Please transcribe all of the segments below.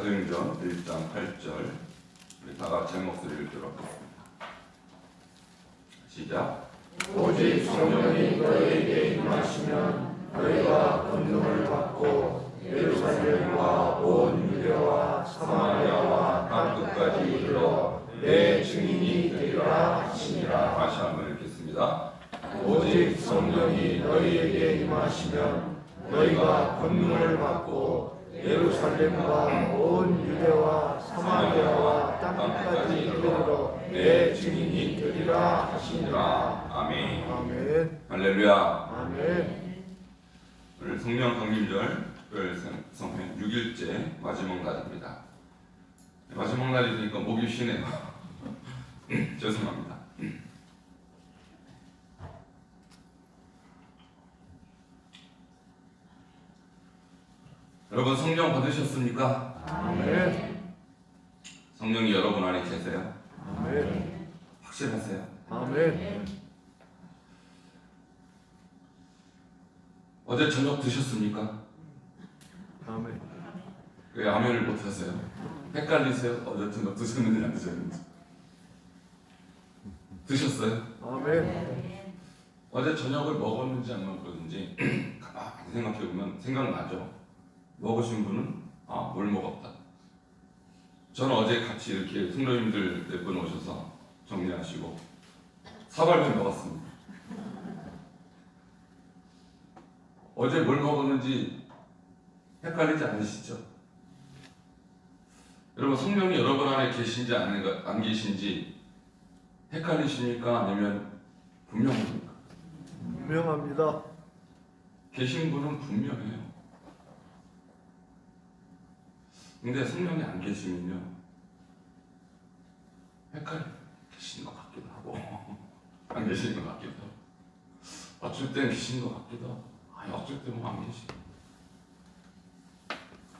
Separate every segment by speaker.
Speaker 1: 사도행전 1장 8절 우리 다 같이 한 목소리를 읽도록 하겠습니다. 시작.
Speaker 2: 오직 성령이 너희에게 임하시면 너희가 권능을 받고 예루살렘과 온 유대와 사마리아와 땅 끝까지 이르러 내 증인이 되리라 하시니라.
Speaker 1: 다시 한번 읽겠습니다.
Speaker 2: 오직 성령이 너희에게 임하시면 너희가 권능을 받고 예루살렘과 온 유대와 사마리아와 땅 끝까지 이르러 내 증인이 되리라 하시니라.
Speaker 1: 아멘.
Speaker 2: 아멘.
Speaker 1: 할렐루야.
Speaker 2: 아멘.
Speaker 1: 오늘 성령 강림절 특별 성행 6일째 마지막 날입니다. 마지막 날이니까 목이 쉬네요. 죄송합니다. 여러분 성령 받으셨습니까?
Speaker 2: 아멘.
Speaker 1: 성령이 여러분 안에 계세요?
Speaker 2: 아멘.
Speaker 1: 확실하세요?
Speaker 2: 아멘.
Speaker 1: 어제 저녁 드셨습니까?
Speaker 2: 아멘.
Speaker 1: 왜 아멘을 못하세요? 헷갈리세요? 어제 저녁 드셨는지 안 드셨는지? 드셨어요?
Speaker 2: 아멘.
Speaker 1: 어제 저녁을 먹었는지 안 먹었는지 가만히 생각해보면 생각나죠? 먹으신 분은 뭘 먹었다. 저는 어제 같이 이렇게 성도님들 몇 분 오셔서 정리하시고 사발면 먹었습니다. 어제 뭘 먹었는지 헷갈리지 않으시죠? 여러분 성령이 여러분 안에 계신지 안 계신지 헷갈리십니까? 아니면 분명합니까?
Speaker 2: 분명합니다.
Speaker 1: 계신 분은 분명해요. 근데 성령이 안 계시면요 계시는 것 같기도 하고 안 계시는 것 같기도 하고 어쩔 땐 계신 것 같기도 하고 어쩔 땐 뭐 안 계시고.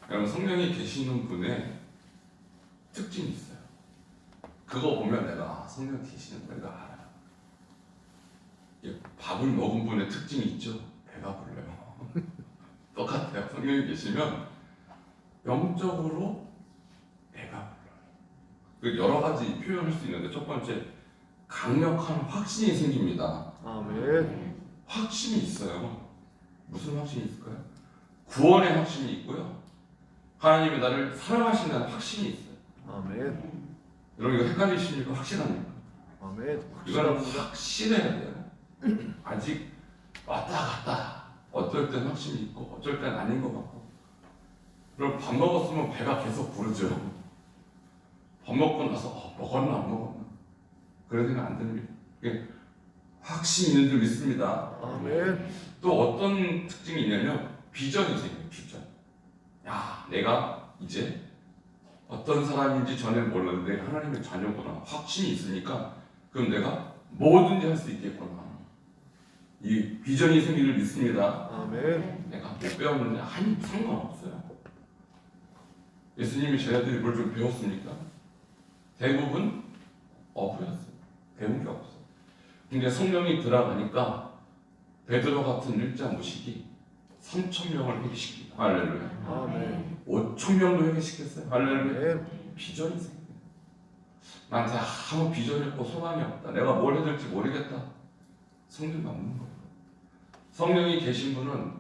Speaker 1: 여러분 성령이 계시는 분의 특징이 있어요. 그거 보면 내가 성령 계시는 걸 내가 알아요. 밥을 먹은 분의 특징이 있죠. 배가 불러요. 똑같아요. 성령이 계시면 영적으로 배가 불러요. 여러 가지 표현할 수 있는데 첫 번째 강력한 확신이 생깁니다.
Speaker 2: 아멘.
Speaker 1: 확신이 있어요. 무슨 확신이 있을까요? 구원의 확신이 있고요. 하나님이 나를 사랑하신다는 확신이 있어요.
Speaker 2: 아멘.
Speaker 1: 여러분 이거 헷갈리십니까? 확신합니까?
Speaker 2: 아멘.
Speaker 1: 이거는 확신해야 돼요. 아직 왔다 갔다. 어떨 땐 확신이 있고 어쩔 땐 아닌 것 같고. 그럼 밥 먹었으면 배가 계속 부르죠. 밥 먹고 나서 먹었나 안 먹었나 그런 생각 안 듭니다. 확신 있는 줄 믿습니다.
Speaker 2: 아멘.
Speaker 1: 또 어떤 특징이 있냐면 비전이 생겨요. 비전. 야, 내가 이제 어떤 사람인지 전에 몰랐는데 하나님의 자녀구나. 확신이 있으니까 그럼 내가 뭐든지 할 수 있겠구나. 이 비전이 생기는 줄 믿습니다.
Speaker 2: 아멘.
Speaker 1: 내가 못 배웠는데 상관없어요. 예수님이 제자들이 뭘 좀 배웠습니까? 대부분 배웠어요. 배운 게 없어요. 근데 성령이 들어가니까 베드로 같은 일자 무식이 3,000명을 회개시킵니다. 할렐루야.
Speaker 2: 아멘.
Speaker 1: 5,000명도 회개시켰어요. 할렐루야.
Speaker 2: 아멘.
Speaker 1: 비전이 생깁니다. 나한테 아무 비전이 없고 소망이 없다. 내가 뭘 해야 될지 모르겠다. 성령 받는 거예요. 성령이 계신 분은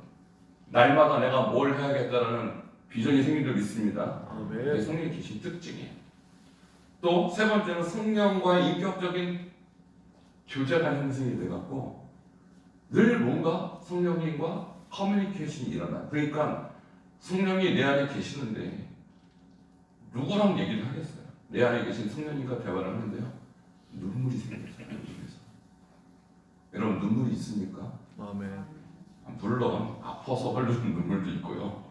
Speaker 1: 날마다 내가 뭘 해야겠다라는 비전이 생긴 줄 믿습니다. 그게
Speaker 2: 아멘.
Speaker 1: 성령이 계신 특징이에요. 또 세 번째는 성령과의 인격적인 교제가 형성이 돼갖고 늘 뭔가 성령님과 커뮤니케이션이 일어나요. 그러니까 성령이 내 안에 계시는데 누구랑 얘기를 하겠어요? 내 안에 계신 성령님과 대화를 하는데요. 눈물이 생겨요. 눈물에서. 여러분 눈물이 있습니까?
Speaker 2: 아멘.
Speaker 1: 물론 아파서 흘리는 눈물도 있고요.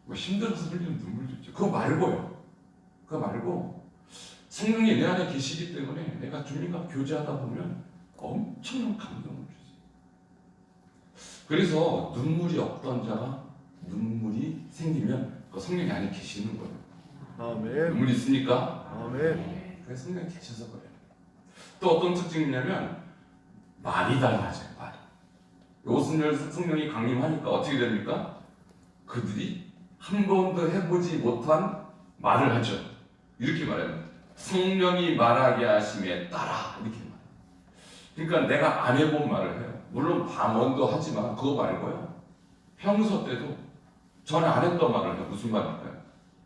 Speaker 1: 뭐 힘들어서 흘리는 눈물도 있죠. 그거 말고 성령이 내 안에 계시기 때문에 내가 주님과 교제하다 보면 엄청난 감동을 주세요. 그래서 눈물이 없던 자가 눈물이 생기면 그 성령이 안에 계시는 거예요.
Speaker 2: 아멘.
Speaker 1: 눈물이 있으니까
Speaker 2: 아멘.
Speaker 1: 그래서 성령이 계셔서 그래요. 또 어떤 특징이 있냐면 말이 달라져요. 말이. 요순절 성령이 강림하니까 어떻게 됩니까? 그들이 한 번도 해보지 못한 말을 하죠. 이렇게 말해요. 성령이 말하게 하심에 따라 이렇게 말해요. 그러니까 내가 안 해본 말을 해요. 물론 방언도 하지만 그거 말고요. 평소 때도 전에 안 했던 말을 해요. 무슨 말일까요?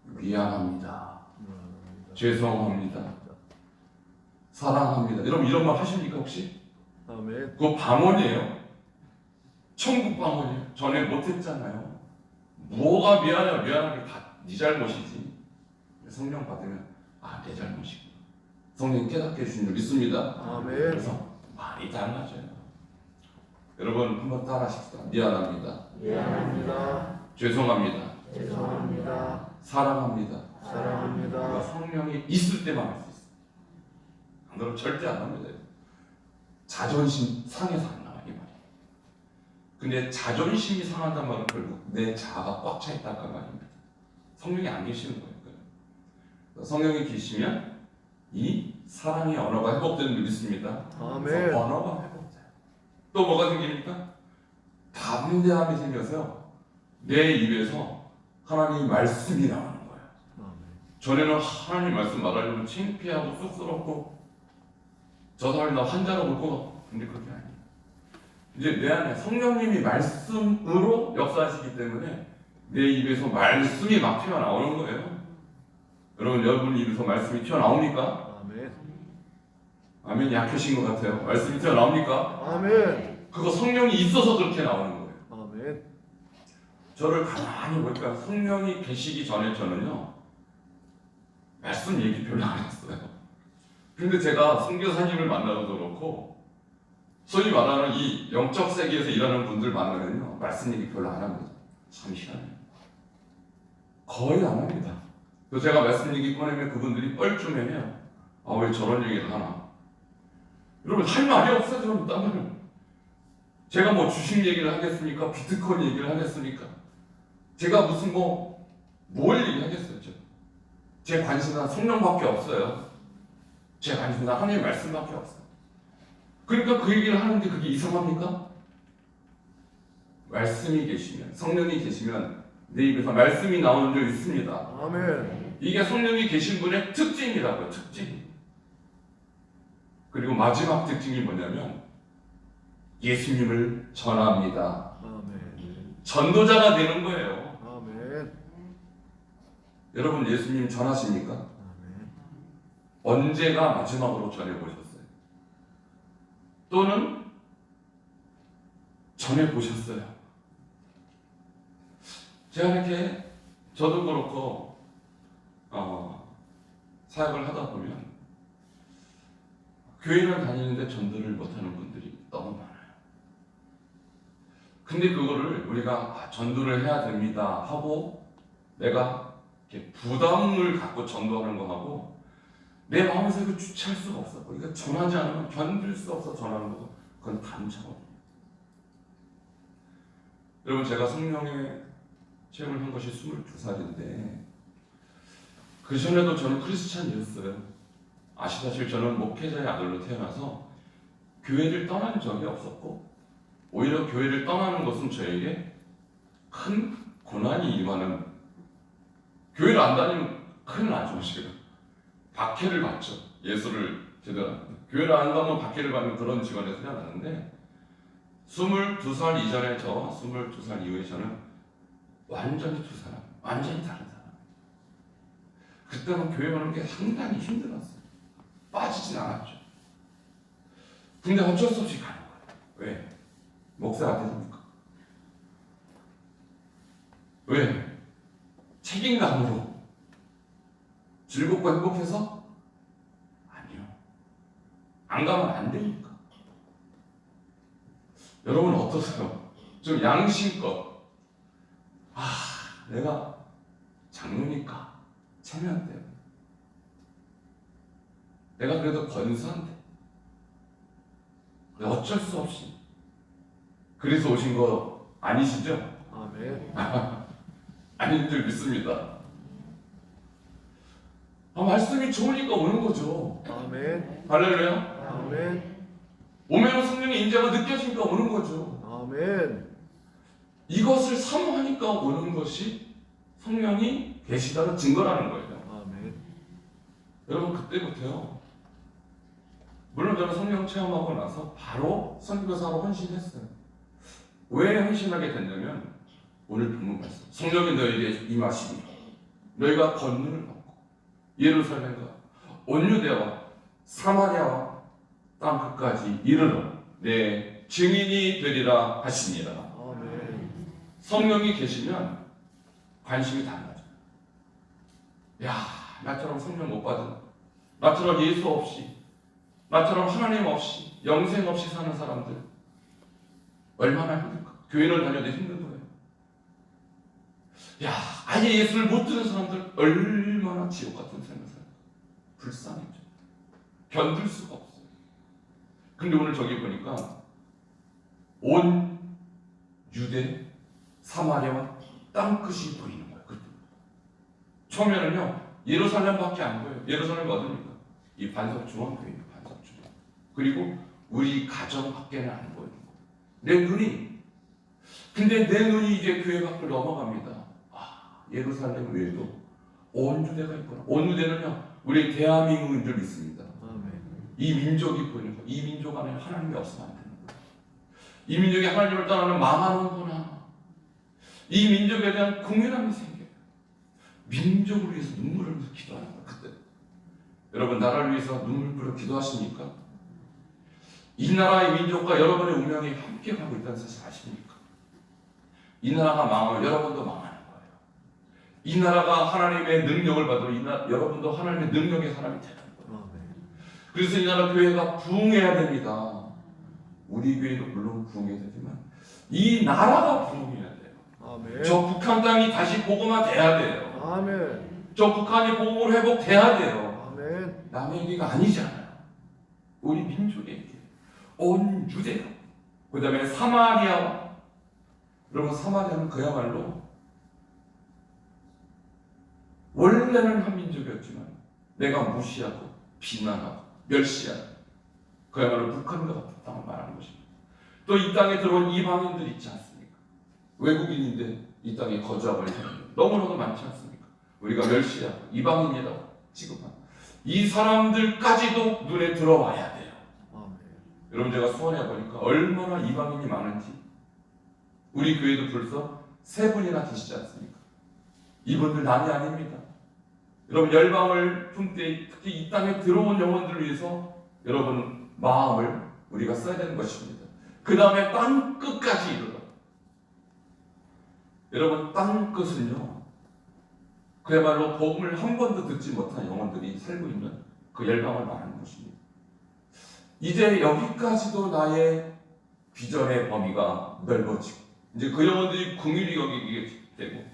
Speaker 1: 미안합니다. 죄송합니다. 사랑합니다. 여러분 이런 말 하십니까 혹시?
Speaker 2: 아멘.
Speaker 1: 그거 방언이에요. 천국 방언이에요. 전에 못했잖아요. 뭐가 미안해요. 미안하게 다 네 잘못이지. 성령 받으면 내 잘못이구나. 성령 깨닫게 해주신 줄 믿습니다.
Speaker 2: 아멘.
Speaker 1: 그래서 많이 달라져요. 여러분 한번 따라하십시다. 미안합니다.
Speaker 2: 미안합니다.
Speaker 1: 죄송합니다.
Speaker 2: 죄송합니다.
Speaker 1: 사랑합니다.
Speaker 2: 사랑합니다.
Speaker 1: 그러니까 성령이 있을 때만 할 수 있어요. 안 그러면 절대 안 합니다. 자존심 상해서 안 나와 이 말이에요. 근데 자존심이 상한단 말은 결국 내 자아가 꽉 차 있다는 말입니다. 성령이 안 계시는 거예요. 성령이 계시면 이 사랑의 언어가 회복되는 줄 믿습니다.
Speaker 2: 아멘.
Speaker 1: 그래서 언어가 회복돼요. 또 뭐가 생깁니까? 담대함이 생겨서요. 내 입에서 하나님의 말씀이 나오는 거예요.
Speaker 2: 아멘.
Speaker 1: 전에는 하나님 말씀 말하려면 창피하고 쑥스럽고 저 사람이 나 환자로 볼 것 같고 근데 그렇게 아니에요. 이제 내 안에 성령님이 말씀으로 역사하시기 때문에 내 입에서 말씀이 막 튀어나오는 거예요. 여러분 입에서 말씀이 튀어나옵니까?
Speaker 2: 아멘.
Speaker 1: 아멘. 약하신 것 같아요. 말씀이 튀어나옵니까?
Speaker 2: 아멘.
Speaker 1: 그거 성령이 있어서 그렇게 나오는 거예요.
Speaker 2: 아멘.
Speaker 1: 저를 가만히 보니까 성령이 계시기 전에 저는요 말씀 얘기 별로 안 했어요. 근데 제가 선교사님을 만나도 그렇고 소위 말하는 이 영적 세계에서 일하는 분들 만나면요 말씀 얘기 별로 안 합니다. 참 희한해요. 거의 안 합니다. 그래서 제가 말씀 얘기 꺼내면 그분들이 뻘쭘해요. 왜 저런 얘기를 하나. 여러분 할 말이 없어요. 저는 딴 말은. 제가 뭐 주식 얘기를 하겠습니까? 비트코인 얘기를 하겠습니까? 제가 무슨 뭘 얘기하겠어요. 제 관심은 성령밖에 없어요. 제 관심은 하나님의 말씀밖에 없어요. 그러니까 그 얘기를 하는데 그게 이상합니까? 말씀이 계시면 성령이 계시면 내 입에서 말씀이 나오는 줄 있습니다.
Speaker 2: 아멘.
Speaker 1: 이게 성령이 계신 분의 특징이라고요. 특징. 그리고 마지막 특징이 뭐냐면 예수님을 전합니다.
Speaker 2: 아멘.
Speaker 1: 전도자가 되는 거예요.
Speaker 2: 아멘.
Speaker 1: 여러분 예수님 전하십니까?
Speaker 2: 아멘.
Speaker 1: 언제가 마지막으로 전해보셨어요? 또는 전해보셨어요? 제가 이렇게 저도 그렇고 사역을 하다 보면 교회를 다니는데 전도를 못하는 분들이 너무 많아요. 근데 그거를 우리가 전도를 해야 됩니다 하고 내가 이렇게 부담을 갖고 전도하는 거하고 내 마음에서 이거 주체할 수가 없어. 그러니까 전하지 않으면 견딜 수 없어 전하는 거. 그건 다른 차원이에요. 여러분 제가 성령의 체험을 한 것이 22살인데 그 전에도 저는 크리스찬이었어요. 아시다시피 저는 목회자의 아들로 태어나서 교회를 떠난 적이 없었고 오히려 교회를 떠나는 것은 저에게 큰 고난이 임하는 교회를 안 다니면 큰일 나죠. 제가 박해를 받죠. 예수를 제대로 교회를 안 가면 박해를 받는 그런 직원에서 태어났는데 22살 이전에 저와 22살 이후에 저는 완전히 두 사람, 완전히 다른 사람. 그때는 교회 가는 게 상당히 힘들었어요. 빠지진 않았죠. 근데 어쩔 수 없이 가는 거예요. 왜? 목사 앞에서니까. 왜? 책임감으로. 즐겁고 행복해서? 아니요. 안 가면 안 되니까. 여러분 어떠세요? 좀 양심껏. 내가 장로니까 체면 때문에. 내가 그래도 권사인데. 어쩔 수 없이. 그래서 오신 거 아니시죠?
Speaker 2: 아멘.
Speaker 1: 아닌 줄 믿습니다. 말씀이 좋으니까 오는 거죠.
Speaker 2: 아멘.
Speaker 1: 할렐루야.
Speaker 2: 아멘.
Speaker 1: 오면 성령의 인자가 느껴지니까 오는 거죠.
Speaker 2: 아멘.
Speaker 1: 이것을 사모하니까 오는 것이 성령이 계시다는 증거라는 거예요. 여러분 그때부터요. 물론 저는 성령 체험하고 나서 바로 선교사로 헌신했어요. 왜 헌신하게 됐냐면 오늘 본문 말씀. 성령이 너희에게 임하시니 너희가 권능을 받고 예루살렘과 온 유대와 사마리아와 땅 끝까지 이르러 내 증인이 되리라 하시니라.
Speaker 2: 아멘.
Speaker 1: 성령이 계시면 관심이 달라져요. 야, 나처럼 성령 못 받은, 나처럼 예수 없이, 나처럼 하나님 없이, 영생 없이 사는 사람들 얼마나 힘들까? 교회를 다녀도 힘든 거예요. 야, 아예 예수를 못 듣는 사람들 얼마나 지옥 같은 삶을 살까? 불쌍해져. 견딜 수가 없어요. 근데 오늘 저기 보니까 온 유대, 사마리아와 땅끝이 보이는 거예요. 그때. 처음에는요 예루살렘밖에 안 보여요. 예루살렘이 어딥니까? 이 반석 중앙교회예요. 반석 중앙. 그리고 우리 가정 밖에는 안 보이는 거예요. 내 눈이. 근데 내 눈이 이제 교회 밖을 넘어갑니다. 아, 예루살렘 외에도 온 유대가 있구나. 온 유대는요 우리 대한민국인들 있습니다.
Speaker 2: 아멘.
Speaker 1: 이 민족이 보이는 거예요. 이 민족 안에 하나님이 없으면 안 되는 거예요. 이 민족이 하나님을 떠나면 망하는구나. 이 민족에 대한 궁휼함이 생겨요. 민족을 위해서 눈물을 흘려서 기도하는 거예요. 그때 여러분 나라를 위해서 눈물 뿌려 기도하십니까? 이 나라의 민족과 여러분의 운명이 함께 가고 있다는 사실 아십니까? 이 나라가 망하면 여러분도 망하는 거예요. 이 나라가 하나님의 능력을 받으면 여러분도 하나님의 능력의 사람이 되는 거예요.
Speaker 2: 아멘.
Speaker 1: 그래서 이 나라 교회가 부흥해야 됩니다. 우리 교회도 물론 부흥해야 되지만 이 나라가 부흥해야 돼요.
Speaker 2: 아멘.
Speaker 1: 저 북한 땅이 다시 복음화 돼야 돼요.
Speaker 2: 아멘.
Speaker 1: 저 북한이 복음으로 회복돼야 돼요.
Speaker 2: 아멘.
Speaker 1: 남의 얘기가 아니잖아요. 우리 민족의 얘기. 온 유대가. 그 다음에 사마리아와. 여러분 사마리아는 그야말로 원래는 한 민족이었지만 내가 무시하고 비난하고 멸시하고 그야말로 북한과 같은 땅을 말하는 것입니다. 또 이 땅에 들어온 이방인들 있지 않습니까? 외국인인데 이 땅에 거주하고 있는 사람들 너무나도 많지 않습니까? 우리가 멸시하고 이방인이라고 취급한 이 사람들까지도 눈에 들어와야 돼요.
Speaker 2: 아멘.
Speaker 1: 여러분 제가 수원에 보니까 얼마나 이방인이 많은지 우리 교회도 벌써 3분이나 계시지 않습니까? 이분들 남이 아닙니다. 여러분 열방을 품되 특히 이 땅에 들어온 영혼들을 위해서 여러분 마음을 우리가 써야 되는 것입니다. 그 다음에 땅 끝까지 이르러. 여러분 땅 끝은요 그야말로 복음을 한 번도 듣지 못한 영혼들이 살고 있는 그 열방을 말하는 것입니다. 이제 여기까지도 나의 비전의 범위가 넓어지고 이제 그 영혼들이 긍휼히 여기게 되고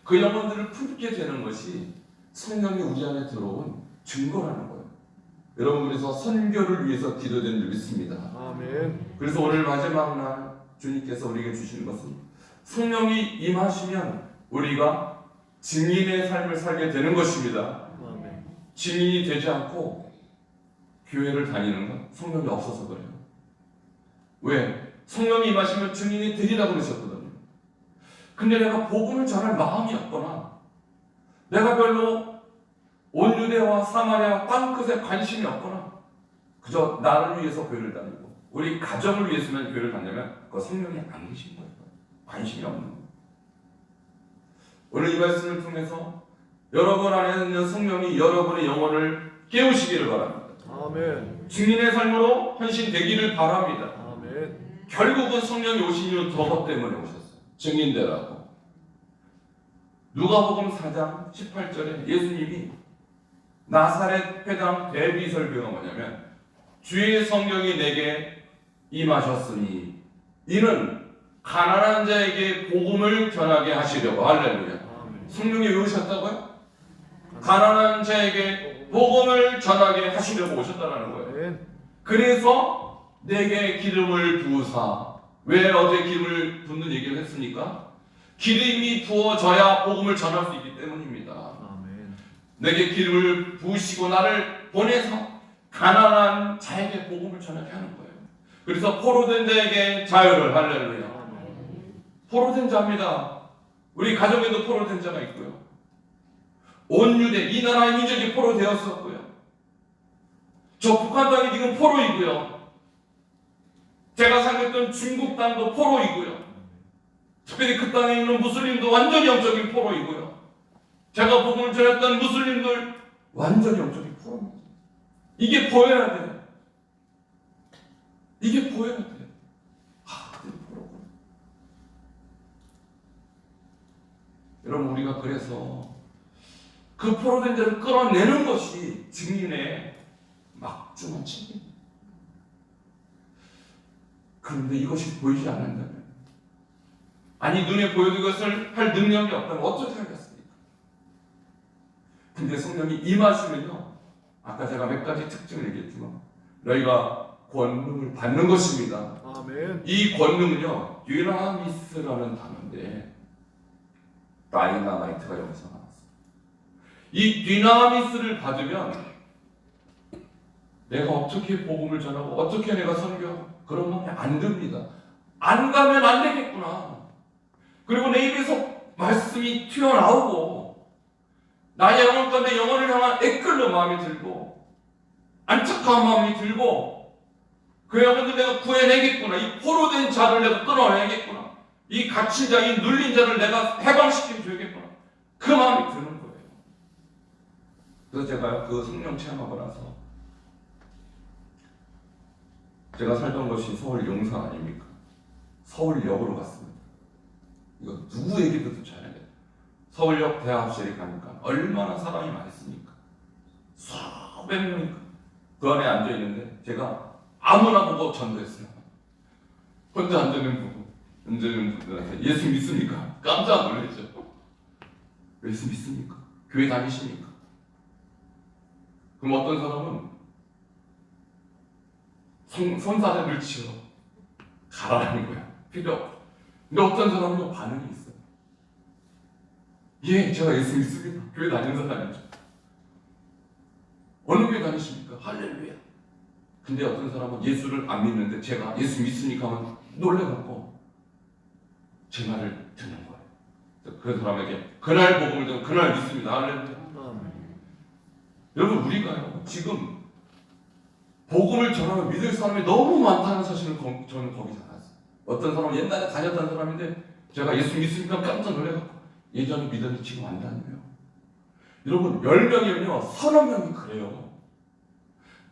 Speaker 1: 그 영혼들을 품게 되는 것이 성령이 우리 안에 들어온 증거라는 거예요. 여러분 그래서 선교를 위해서 기도되는 줄 믿습니다.
Speaker 2: 아멘.
Speaker 1: 그래서 오늘 마지막 날 주님께서 우리에게 주시는 것은 성령이 임하시면 우리가 증인의 삶을 살게 되는 것입니다.
Speaker 2: 아멘.
Speaker 1: 증인이 되지 않고 교회를 다니는 건 성령이 없어서 그래요. 왜? 성령이 임하시면 증인이 되리라고 그러셨거든요. 근데 내가 복음을 전할 마음이 없거나 내가 별로 온 유대와 사마리아와 땅끝에 관심이 없거나 그저 나를 위해서 교회를 다니고 우리 가정을 위해서만 교회를 다니면 그 성령이 안 계신 거예요. 관심이 없는 거예요. 오늘 이 말씀을 통해서 여러분 안에 있는 성령이 여러분의 영혼을 깨우시기를 바랍니다.
Speaker 2: 아멘.
Speaker 1: 증인의 삶으로 헌신되기를 바랍니다.
Speaker 2: 아멘.
Speaker 1: 결국은 성령이 오신 이유 저것 때문에 오셨어요. 증인되라고. 누가복음 4장 18절에 예수님이 나사렛 회당 대비 설교가 뭐냐면 주의 성령이 내게 임하셨으니 이는 가난한 자에게 복음을 전하게 하시려고. 할렐루야.
Speaker 2: 아멘.
Speaker 1: 성령이 왜 오셨다고요? 가난한 자에게 복음을 전하게 하시려고 오셨다는 거예요.
Speaker 2: 아멘.
Speaker 1: 그래서 내게 기름을 부으사. 왜 어제 기름을 붓는 얘기를 했습니까? 기름이 부어져야 복음을 전할 수 있기 때문입니다.
Speaker 2: 아멘.
Speaker 1: 내게 기름을 부으시고 나를 보내서 가난한 자에게 복음을 전하게 하는 거예요. 그래서 포로된 자에게 자유를. 할렐루야.
Speaker 2: 아멘.
Speaker 1: 포로된 자입니다. 우리 가정에도 포로된 자가 있고요. 온 유대 이 나라의 민족이 포로되었었고요. 저 북한 땅이 지금 포로이고요. 제가 살겠던 중국 땅도 포로이고요. 특별히 그 땅에 있는 무슬림도 완전히 영적인 포로이고요. 제가 복음을 전했던 무슬림들 완전히 영적인 포로입니다. 이게 보여야 돼요. 이게 보여야 돼요. 그들이 포로구나. 여러분, 우리가 그래서 그 포로된 자를 끌어내는 것이 증인의 막중한 책임입니다. 그런데 이것이 보이지 않는다면, 아니 눈에 보여도 이것을 할 능력이 없다면 어떻게 하겠습니까? 근데 성령이 임하시면요, 아까 제가 몇 가지 특징을 얘기했지만 너희가 권능을 받는 것입니다.
Speaker 2: 아멘.
Speaker 1: 이 권능은요, 듀나미스라는 단어인데 다이나마이트가 여기서 나왔어요. 이 듀나미스를 받으면 내가 어떻게 복음을 전하고 어떻게 내가 선교하고 그런 마음이 안 듭니다. 안 가면 안 되겠구나. 그리고 내 입에서 말씀이 튀어나오고 나의 영혼 가운데 영혼을 향한 애끓는 마음이 들고 안착한 마음이 들고 그 영혼들 내가 구해내겠구나. 이 포로된 자를 내가 끊어내겠구나. 이 갇힌 자, 이 눌린 자를 내가 해방시켜줘야겠구나. 그 마음이 드는 거예요. 그래서 제가 그 성령 체험하고 나서 제가 살던 곳이 서울 용산 아닙니까? 서울역으로 갔습니다. 이거 누구에게도 잘해야 돼요. 서울역 대합실에 가니까 얼마나 사람이 많습니까? 수백 명이 그 안에 앉아있는데 제가 아무나 보고 전도했어요. 혼자 앉아있는 분들한테 예수 믿습니까? 깜짝 놀랐죠. 예수 믿습니까? 교회 다니십니까? 그럼 어떤 사람은 손사래를 치러 가라는 거야. 필요 없어. 근데 어떤 사람은 반응이 있어요. 예, 제가 예수 믿습니다. 교회 다니는 사람이죠. 어느 교회 다니십니까? 할렐루야. 근데 어떤 사람은 예수를 안 믿는데 제가 예수 믿습니까? 하면 놀래갖고 제 말을 듣는 거예요. 그 사람에게 그날 복음을 듣고 그날 믿습니다. 할렐루야. 여러분, 우리가요 지금 복음을 전하면 믿을 사람이 너무 많다는 사실을 저는 거기서 알았어요. 어떤 사람은 옛날에 다녔던 사람인데 제가 예수 믿습니까? 깜짝 놀래갖고 예전에 믿었는데 지금 안 다녀요. 여러분, 10명이면요 서너 명이 그래요.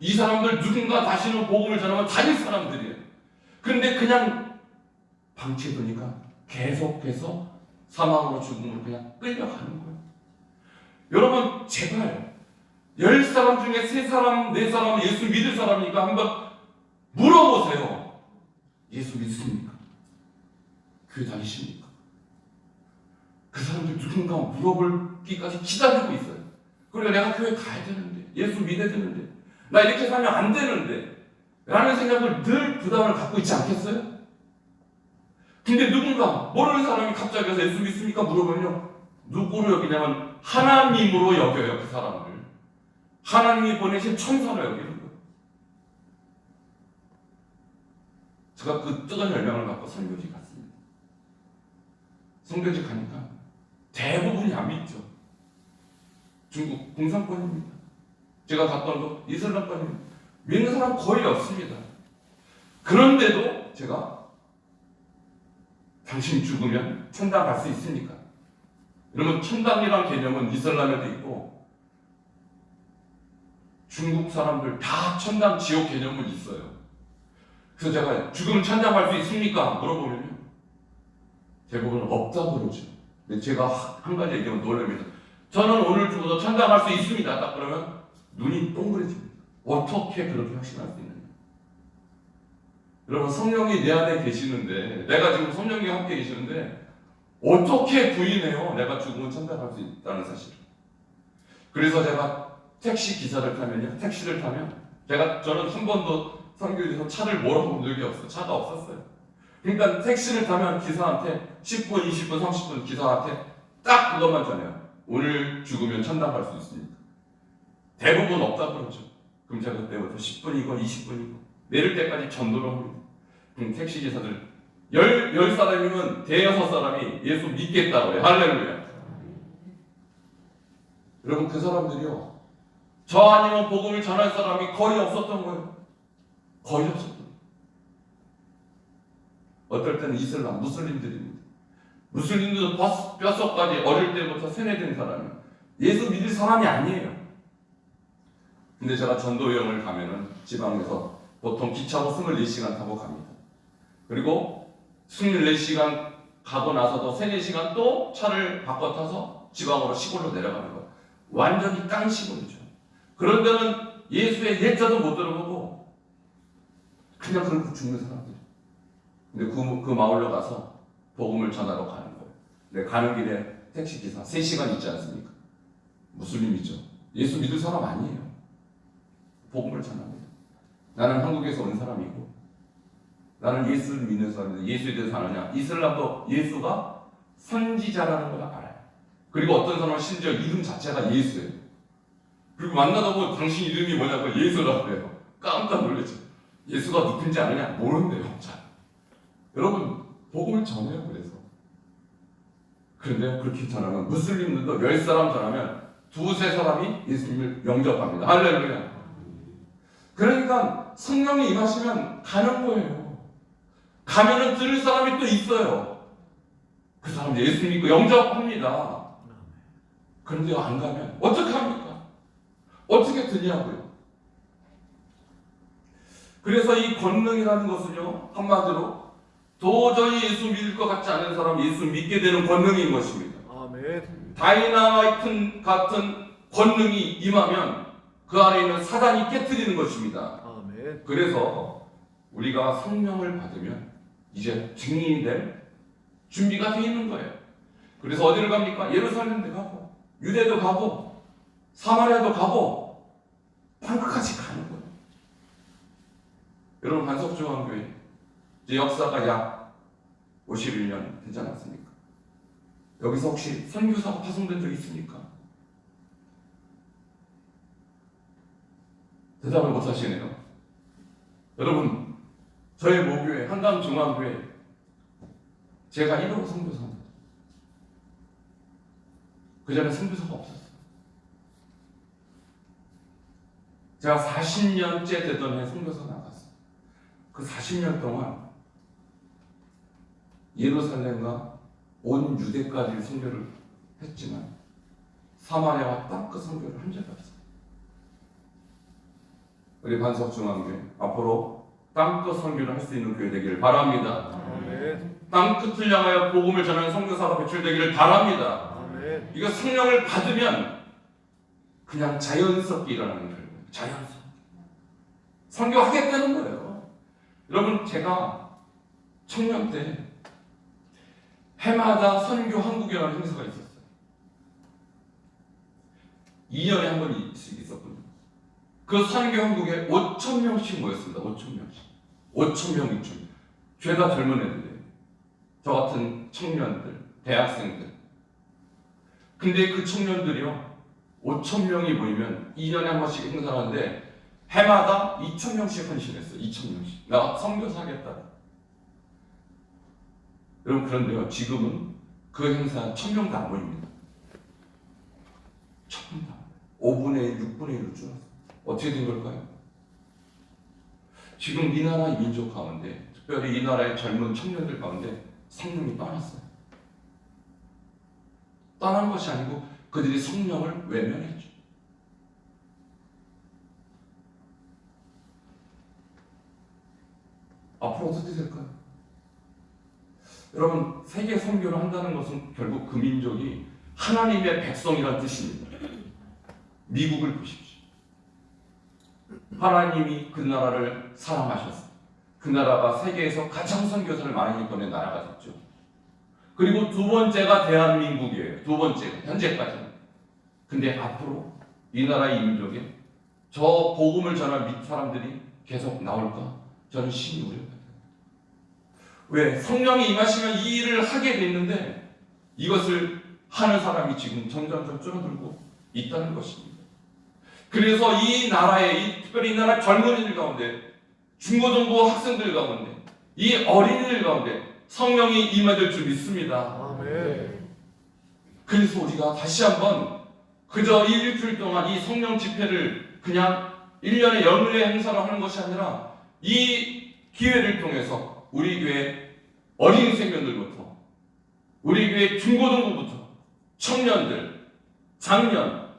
Speaker 1: 이 사람들 누군가 다시는 복음을 전하면 다닐 사람들이에요. 그런데 그냥 방치해두니까 계속해서 사망으로 죽음으로 그냥 끌려가는 거예요. 여러분, 제발 10사람 중에 3사람, 4사람은 예수 믿을 사람이니까 한번 물어보세요. 예수 믿습니까? 교회 다니십니까? 그 사람들 누군가 물어볼기까지 기다리고 있어요. 그러니까 내가 교회 가야 되는데, 예수 믿어야 되는데, 나 이렇게 살면 안 되는데 라는 생각을 늘 부담을 갖고 있지 않겠어요? 근데 누군가 모르는 사람이 갑자기 와서 예수 믿습니까? 물어보면요, 누구로 여기냐면 하나님으로 여겨요. 그 사람을 하나님이 보내신 천사로 여기는 거예요. 제가 그 뜨거운 열망을 갖고 선교지 갔습니다. 선교지 가니까 대부분이 안 믿죠. 중국 공산권입니다. 제가 갔던 곳 이슬람권입니다. 믿는 사람 거의 없습니다. 그런데도 제가 당신 죽으면 천당 갈 수 있습니까? 여러분, 천당이란 개념은 이슬람에도 있고 중국 사람들 다 천당 지옥 개념은 있어요. 그래서 제가 죽으면 천당 갈 수 있습니까? 물어보면요 대부분 없다고 그러죠. 근데 제가 한 가지 얘기하면 놀랍니다. 저는 오늘 죽어도 천당 갈 수 있습니다. 딱 그러면 눈이 동그래집니다. 어떻게 그렇게 확신할 수 있느냐? 여러분, 성령이 내 안에 계시는데, 내가 지금 성령과 함께 계시는데 어떻게 부인해요? 내가 죽으면 천당 갈 수 있다는 사실을. 그래서 제가 택시 기사를 타면요, 택시를 타면 저는 한 번도 선교지에서 차를 몰아본 적이 없어요. 차가 없었어요. 그러니까 택시를 타면 기사한테 10분, 20분, 30분 기사한테 딱 그것만 전해요. 오늘 죽으면 천당 갈 수 있습니다. 대부분 없다 그러죠. 그럼 제가 그때부터 10분이고 20분이고 내릴 때까지 전도를 합니다. 그럼 택시 기사들 10사람이면 대여섯 사람이 예수 믿겠다고 해요. 할렐루야. 여러분, 그 사람들이요 저 아니면 복음을 전할 사람이 거의 없었던 거예요. 거의 없었던 거예요. 어떨 때는 이슬람, 무슬림들입니다. 무슬림들도 뼛속까지 어릴 때부터 세뇌된 사람이에요. 예수 믿을 사람이 아니에요. 근데 제가 전도 여행을 가면은 지방에서 보통 기차로 24시간 타고 갑니다. 그리고 24시간 가고 나서도 3, 4시간 또 차를 바꿔 타서 지방으로 시골로 내려가는 거예요. 완전히 깡시골이죠. 그런 데는 예수의 예자도 못 들어보고 그냥 그렇게 죽는 사람들. 근데 그 마을로 가서 복음을 전하러 가는 거예요. 근데 가는 길에 택시기사 3시간 있지 않습니까? 무슬림이죠. 예수 믿을 사람 아니에요. 복음을 전합니다. 나는 한국에서 온 사람이고 나는 예수를 믿는 사람인데 예수에 대해서 아느냐? 이슬람도 예수가 선지자라는 걸 알아요. 그리고 어떤 사람은 심지어 이름 자체가 예수예요. 그리고 만나다 보면 당신 이름이 뭐냐고 예수라고 해요. 깜짝 놀랐죠. 예수가 누군지 아느냐? 모른대요. 잘. 여러분 복음을 전해요. 그런데 그렇게 전하면 무슬림들도 10사람 전하면 2-3사람이 예수님을 영접합니다. 할렐루야. 그러니까 성령이 임하시면 가는 거예요. 가면은 들을 사람이 또 있어요. 그 사람 예수 믿고 영접합니다. 그런데 안 가면 어떻게 합니까? 어떻게 되냐고요. 그래서 이 권능이라는 것은요, 한마디로 도저히 예수 믿을 것 같지 않은 사람 예수 믿게 되는 권능인 것입니다.
Speaker 2: 아멘.
Speaker 1: 다이나마이트 같은 권능이 임하면 그 안에 있는 사단이 깨트리는 것입니다.
Speaker 2: 아멘.
Speaker 1: 그래서 우리가 성령을 받으면 이제 증인이 될 준비가 되어 있는 거예요. 그래서 어디를 갑니까? 예루살렘도 가고 유대도 가고 사마리아도 가고 땅끝까지 가는 거예요. 여러분 반석중앙교회 이제 역사가 약 51년 되지 않았습니까? 여기서 혹시 선교사가 파송된 적 있습니까? 대답을 못 하시네요. 여러분 저희 모교회 한강중앙교회 제가 1호 선교사입니다. 그 전에 선교사가 없었어요. 제가 40년째 되던 해 선교사 나갔어요. 그 40년 동안 예루살렘과 온 유대까지 선교를 했지만 사마리아와 땅끝 선교를 한 적이 없어요. 우리 반석중앙교회 앞으로 땅끝 선교를 할 수 있는 교회 되기를 바랍니다.
Speaker 2: 아멘.
Speaker 1: 땅끝을 향하여 복음을 전하는 선교사가 배출되기를 바랍니다.
Speaker 2: 아멘.
Speaker 1: 이거 성령을 받으면 그냥 자연스럽게 일어나는 거예요. 자연스럽게 선교하겠다는 거예요. 여러분 제가 청년 때 해마다 선교 한국이라는 행사가 있었어요. 2년에 한 번 있었거든요. 그 선교 한국에 5,000명씩 모였습니다. 5,000명씩. 5,000명, 6,000명. 죄다 젊은 애들이에요. 저 같은 청년들, 대학생들. 근데 그 청년들이요, 5,000명이 모이면 2년에 한 번씩 행사하는데 해마다 2,000명씩 헌신했어요. 2,000명씩. 나 선교사 하겠다. 여러분 그런데요, 지금은 그 행사 1,000명도 안 모입니다. 1,000명도 안 모여요. 5분의 1, 6분의 1로 줄었어요. 어떻게 된 걸까요? 지금 이 나라 민족 가운데, 특별히 이 나라의 젊은 청년들 가운데 성령이 떠났어요. 떠난 것이 아니고 그들이 성령을 외면했죠. 앞으로 어떻게 될까요? 여러분 세계 선교를 한다는 것은 결국 그 민족이 하나님의 백성이라는 뜻입니다. 미국을 보십시오. 하나님이 그 나라를 사랑하셨어요. 그 나라가 세계에서 가장 선교사를 많이 보낸 나라가 됐죠. 그리고 두 번째가 대한민국이에요. 두 번째가 현재까지는. 근데 앞으로 이 나라의 민족에 저 복음을 전할 사람들이 계속 나올까? 저는 심히 우려합니다. 왜? 성령이 임하시면 이 일을 하게 됐는데 이것을 하는 사람이 지금 점점 줄어들고 있다는 것입니다. 그래서 이 나라의, 특별히 이 나라 젊은이들 가운데, 중고등부 학생들 가운데, 이 어린이들 가운데 성령이 임하될 줄 믿습니다.
Speaker 2: 아멘.
Speaker 1: 그래서 우리가 다시 한번 그 그저 이 일주일 동안 이 성령 집회를 그냥 1년의 연례 행사로 하는 것이 아니라 이 기회를 통해서 우리 교회 어린 생명들부터 우리 교회 중고등부부터 청년들, 장년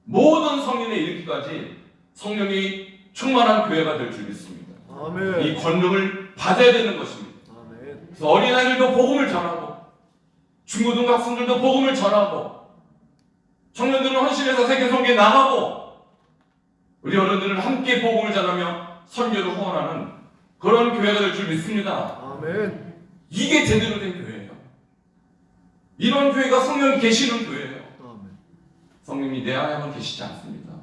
Speaker 1: 모든 성인에 이르기까지 성령이 충만한 교회가 될 줄 믿습니다.
Speaker 2: 아멘.
Speaker 1: 이 권능을 받아야 되는 것입니다.
Speaker 2: 아멘.
Speaker 1: 그래서 어린아이들도 복음을 전하고 중고등부 학생들도 복음을 전하고 청년들은 헌신해서 세계 선교에 나가고 우리 어른들은 함께 복음을 전하며 선교를 후원하는 그런 교회가 될 줄 믿습니다.
Speaker 2: 아멘.
Speaker 1: 이게 제대로 된 교회예요. 이런 교회가 성령이 계시는 교회예요.
Speaker 2: 아멘.
Speaker 1: 성령이 내 안에만 계시지 않습니다.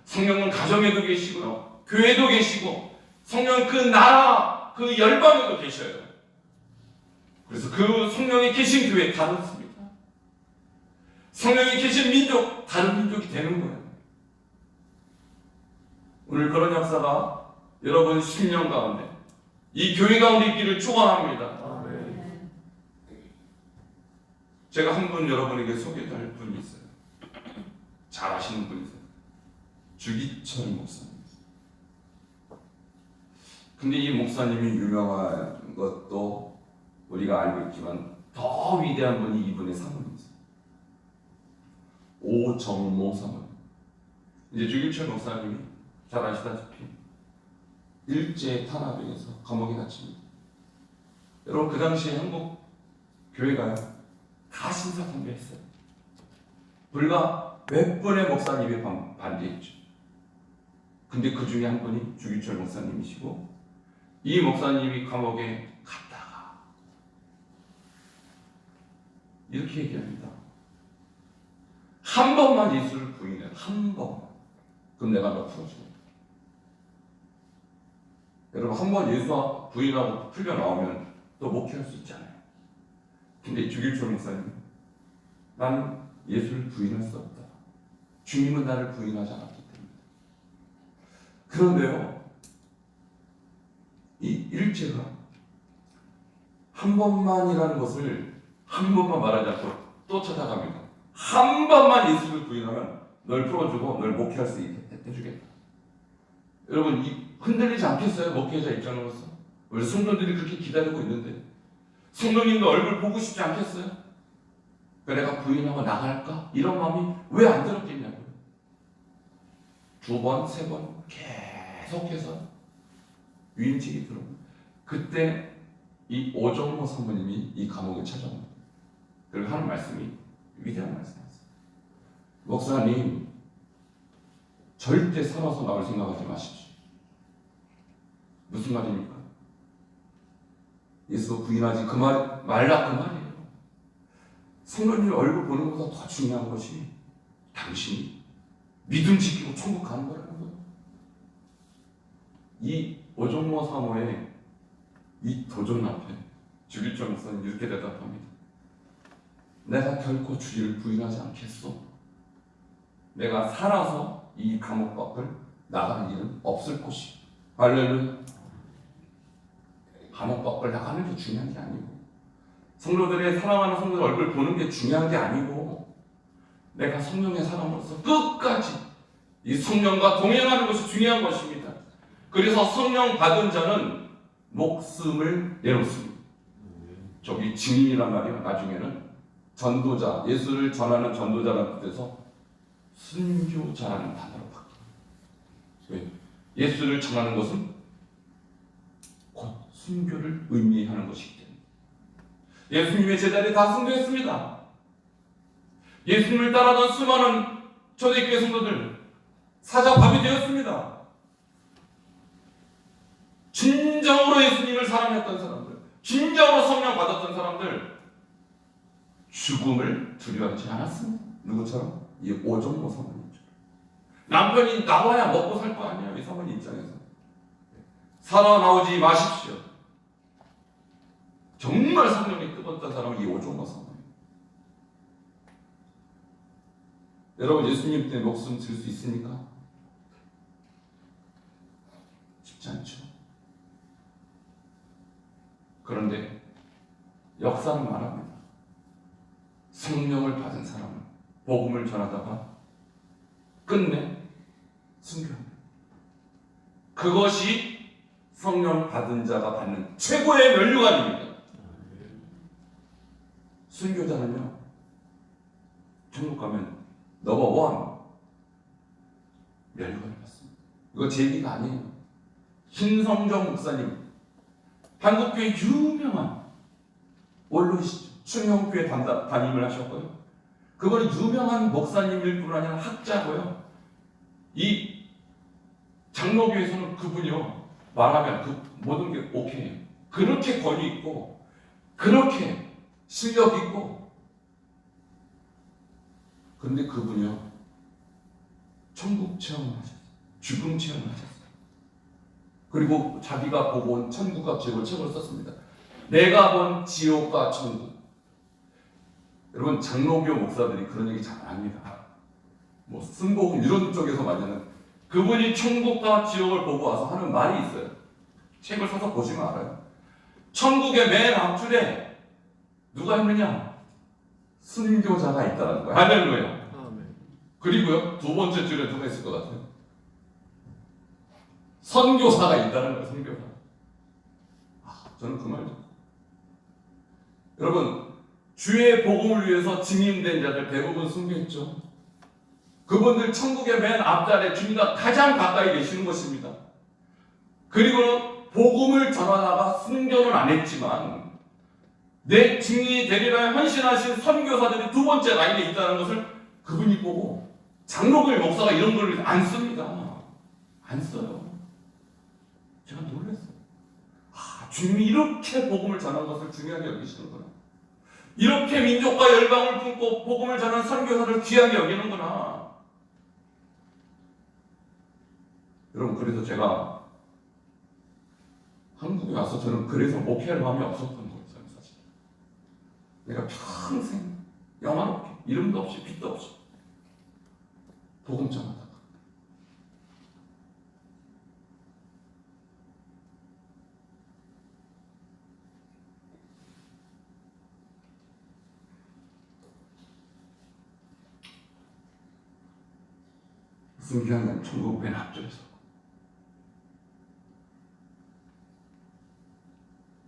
Speaker 1: 성령은 가정에도 계시고요, 교회도 계시고, 성령은 그 나라, 그 열방에도 계셔요. 그래서 그 성령이 계신 교회 다릅니다. 성령이 계신 민족, 다른 민족이 되는 거예요. 오늘 그런 역사가 여러분 10년 가운데 이 교회 가운데 있기를 축원합니다.
Speaker 2: 아멘.
Speaker 1: 제가 한 분 여러분에게 소개할 분이 있어요. 잘 아시는 분이세요. 주기철 목사님. 근데 이 목사님이 유명한 것도 우리가 알고 있지만 더 위대한 분이 이분의 사모님이세요. 오정모 사모님. 이제 주기철 목사님이 잘 아시다시피 일제 탄압에서 감옥에 갇힙니다. 여러분 그 당시에 한국 교회가요 다 신사참배했어요. 불과 몇 분의 목사님이 반대했죠. 근데 그 중에 한 분이 주기철 목사님이시고, 이 목사님이 감옥에 갔다가 이렇게 얘기합니다. 한 번만 예수를 부인해. 한 번만. 그럼 내가 너 풀어주겠다. 여러분 한 번 예수 부인하고 풀려 나오면 또 목회할 수 있잖아요. 근데 주기철 목사님, 나는 예수를 부인할 수 없다. 주님은 나를 부인하지 않았기 때문에. 그런데요, 이 일제가 한 번만이라는 것을 한 번만 말하지 않고 또 찾아갑니다. 한 번만 예수를 부인하면 널 풀어주고 널 목회할 수 있게 해주겠다. 여러분 흔들리지 않겠어요? 목회자 입장으로서. 우리 성도들이 그렇게 기다리고 있는데 성도님도 얼굴 보고 싶지 않겠어요? 내가 부인하고 나갈까? 이런 마음이 왜 안 들었겠냐고요. 2번, 3번 계속해서 위임직이 들어옵니다. 그때 이 오정모 사모님이 이 감옥에 찾아옵니다. 그리고 하는 말씀이 위대한 말씀이었어요. 목사님, 절대 살아서 나올 생각하지 마십시오. 무슨 말입니까? 예수 부인하지 그 말라 그 말이에요. 성도님 얼굴 보는 것보다 더 중요한 것이 당신이 믿음 지키고 천국 가는 거라는 거예요. 이 오정모 사모의 이 도전 앞에 주기철 목사님 이렇게 대답합니다. 내가 결코 주를 부인하지 않겠소. 내가 살아서 이 감옥 밖을 나가는 일은 없을 것이. 할렐루야. 감옥 밖을 나가는 게 중요한 게 아니고, 성도들의 사랑하는 성도들 얼굴 보는 게 중요한 게 아니고, 내가 성령의 사람으로서 끝까지 이 성령과 동행하는 것이 중요한 것입니다. 그래서 성령 받은 자는 목숨을 내놓습니다. 저기 증인이란 말이요. 나중에는 전도자, 예수를 전하는 전도자라는 뜻에서 순교자라는 단어로 바뀝니다. 예수를 전하는 것은 곧 순교를 의미하는 것이기 때문에. 예수님의 제자들이 다 순교했습니다. 예수님을 따라던 수많은 초대교회 성도들 사자밥이 되었습니다. 진정으로 예수님을 사랑했던 사람들, 진정으로 성령 받았던 사람들, 죽음을 두려워하지 않았습니다. 누구처럼? 이 오정모 사모님처럼. 남편이 나와야 먹고 살 거 아니에요, 이 사모님 입장에서. 살아나오지 마십시오. 정말 성령이 뜨거웠던 사람은 이 오정모 사모님. 여러분 예수님 때문에 목숨 들 수 있습니까? 쉽지 않죠. 그런데 역사는 말합니다. 성령을 받은 사람은 복음을 전하다가 끝내 순교합니다. 그것이 성령 받은 자가 받는 최고의 면류관입니다. 순교자는요, 천국 가면 넘버원 면류관을 받습니다. 이거 제 얘기가 아니에요. 신성정 목사님, 한국교회 유명한 원로이시죠. 충영교회 담임을 하셨고요. 그분은 유명한 목사님일 뿐 아니라 학자고요. 이 장로교에서는 그분이요, 말하면 그 모든 게 오케이예요. 그렇게 권위 있고 그렇게 실력 있고, 그런데 그분이요, 천국 체험을 하셨어요. 죽음 체험을 하셨어요. 그리고 자기가 보고 온 천국과 지옥을 책을 썼습니다. 내가 본 지옥과 천국. 여러분, 장로교 목사들이 그런 얘기 잘 안 합니다. 뭐 승복음 이런 쪽에서 말하는, 그분이 천국과 지옥을 보고 와서 하는 말이 있어요. 책을 사서 보시면 알아요. 천국의 맨 앞줄에 누가 있느냐? 순교자가 있다는 거예요. 할렐루야. 그리고요, 두 번째 줄에 누가 있을 것 같아요? 선교사가 있다는 거예요. 선교사. 저는 그 말 듣고, 여러분, 주의 복음을 위해서 증인된 자들 대부분 순교했죠. 그분들 천국의 맨 앞자리에 주님과 가장 가까이 계시는 것입니다. 그리고는 복음을 전하다가 순교는 안 했지만 내 증인이 되리라 헌신하신 선교사들이 두 번째 라인에 있다는 것을 그분이 보고, 장로교회 목사가 이런 걸 안 씁니다. 안 써요. 제가 놀랐어요. 주님이 이렇게 복음을 전하는 것을 중요하게 여기시는구나. 이렇게 민족과 열방을 품고 복음을 전하는 선교사를 귀하게 여기는구나. 여러분, 그래서 제가 한국에 와서 저는 그래서 목회할 마음이 없었던 거예요. 사실 내가 평생 영화롭게 이름도 없이 빛도 없이 복음 전하다가, 순교한 건 천국 맨 앞줄에서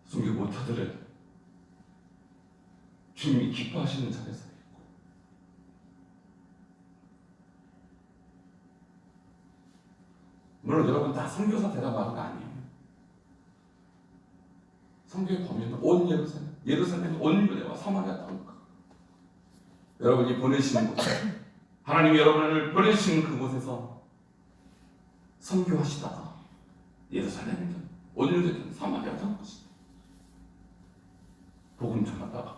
Speaker 1: 순교 못하더라도 주님이 기뻐하시는 자리에서 있고, 물론 여러분 다 선교사 대답하는 거 아니에요. 선교의 범위는 온 예루살렘, 온 유대와 사마리아 땅. 여러분이 보내시는 곳, 하나님이 여러분을 보내시는 그곳에서 선교하시다가 예루살렘이든 온 유대든 사마리아 땅 것이다. 복음 전하다가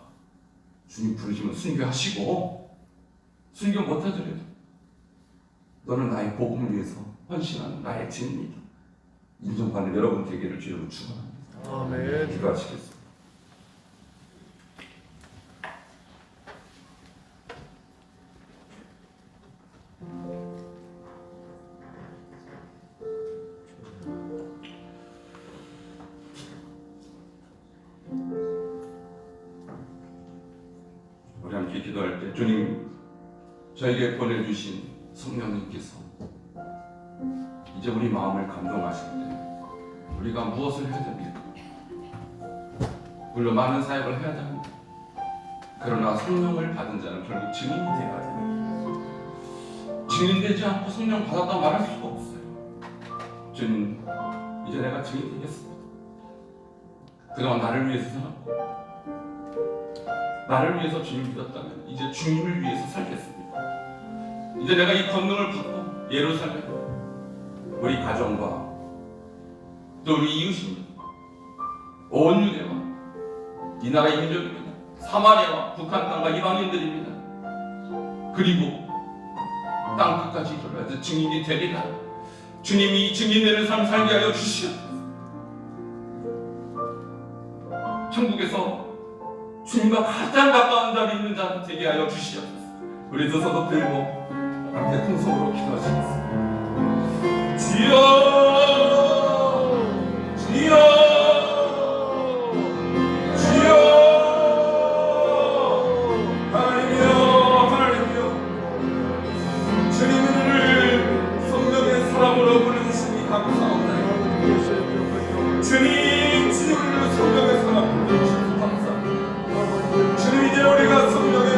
Speaker 1: 주님 부르시면 순교하시고, 순교 못하더라도 너는 나의 복음을 위해서 헌신하는 나의 증인이다. 인정받는 여러분 되기를 주님으로 축원합니다.
Speaker 2: 아멘.
Speaker 1: 기도하시겠습니다. 우리 함께 기도할 때, 주님, 저에게 보내주신 성령님께서 이제 우리 마음을 감동하실 때 우리가 무엇을 해야 됩니까? 물론 많은 사역을 해야 됩니다. 그러나 성령을 받은 자는 결국 증인이 되어야 됩니다. 증인되지 않고 성령 받았다 말할 수가 없어요. 주님, 이제 내가 증인 되겠습니다. 그동안 나를 위해서 살았고, 나를 위해서 주님 믿었다면 이제 주님을 위해서 살겠습니다. 이제 내가 이 권능을 받고 예루살렘, 우리 가정과 또 우리 이웃입니다. 온 유대와 이 나라의 민족입니다. 사마리아와 북한 땅과 이방인들입니다. 그리고 땅 끝까지 이르러 증인이 되리라. 주님이 증인되는 삶 살게 하여 주시옵소서. 천국에서 주님과 가장 가까운 자리에 있는 자 되게 하여 주시옵소서. 우리 두 손도 들고 함께 큰 소리로 기도하시겠습니다. 주여, 주여, 주여, 하나님이여, 하나님이여, 주님을
Speaker 3: 주님